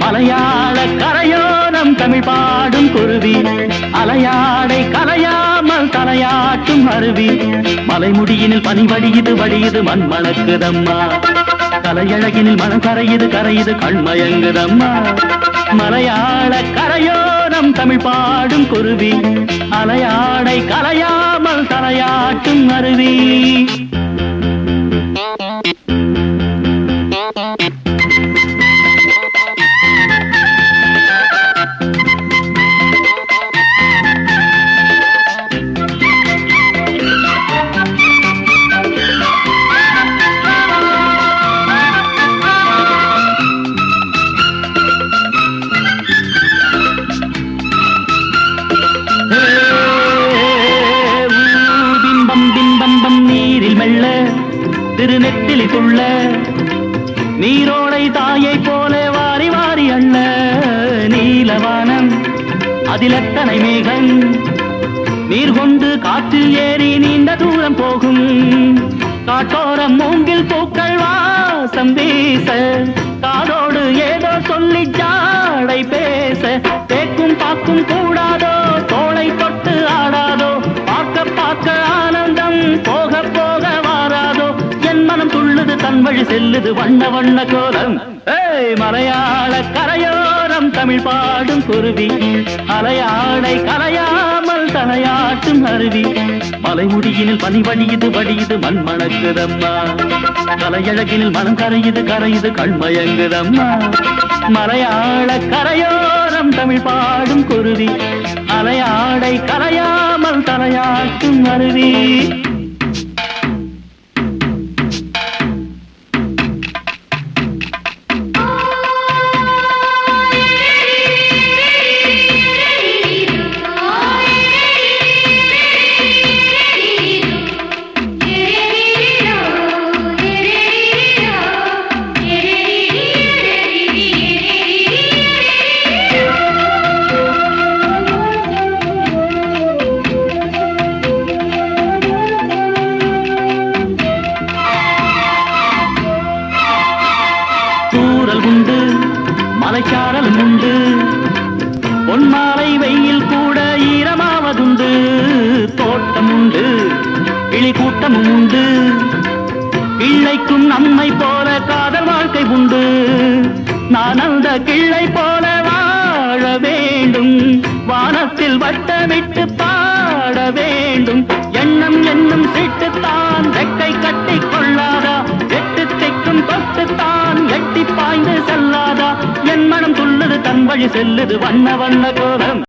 மலையாள கரையோரம் தமிழ் பாடும் குருவி, அலையாடை கலையாமல் தலையாட்டும் அருவி. மலைமுடியினில் பனி வடியுது வடியுது மண் மணக்குதம்மா, கலையழகினில் மனம் கரையுது கரையுது கண்மயங்குதம்மா. மலையாள கரையோரம் தமிழ் பாடும் குருவி, அலையாடை கலையாமல் தலையாட்டும் அருவி. நீரில் மெல்ல திருநெத்திலி துள்ள நீரோடை தாயை போல வாரி வாரி அள்ள. நீலவானம் அதில் எத்தனை மேகம், நீர் கொண்டு காற்றில் ஏறி நீண்ட தூரம் போகும். காட்டோரம் மூங்கில் பூக்கள் வாசம் வீச, காதோடு ஏதோ சொல்லி ஜாடை பேச. தேக்கும் பாக்கும் கூடாதோ, தோளை தொட்டு ஆடாதோ, பார்க்க பார்க்க ஆனந்தம் போக போக வாராதோ. என் மனம் துள்ளுது தன் வழி செல்லுது வண்ண வண்ண கோலம். மலையாள கரையோரம் தமிழ் பாடும் குருவி, அலையாடை கலையாமல் தலையாட்டும் அருவி. மலைமுடியினில் பனி வடியுது வடியுது மண் மணக்குதம்மா, கலையழகினில் மனம் கரையுது கரையுது கண்மயங்குதம்மா. மலையாள கரையோரம் தமிழ் பாடும் குருவி, அலையாடை கலையாமல் தலையாட்டும் அருவி. உண்டு மலைச்சாரல் உண்டு, பொன்மாலை வெயில் கூட ஈரமாவதுண்டு. தோட்டம் உண்டு கிளி கூட்டமும் உண்டு, கிள்ளைக்கும் நம்மை போல காதல் வாழ்க்கை உண்டு. நான் அந்த கிள்ளை போல வாழ வேண்டும், வானத்தில் வட்டமிட்டு பாட வேண்டும். எண்ணம் என்னும் சீட்டுத்தான் ரெக்கை கட்டி கொள்ளாதா, எட்டு திக்கும் தொட்டுத்தான் எட்டி பாய்ந்து செல்லாதா. என் மனம் துள்ளுது தன் வழி செல்லுது வண்ண வண்ண கோலம்.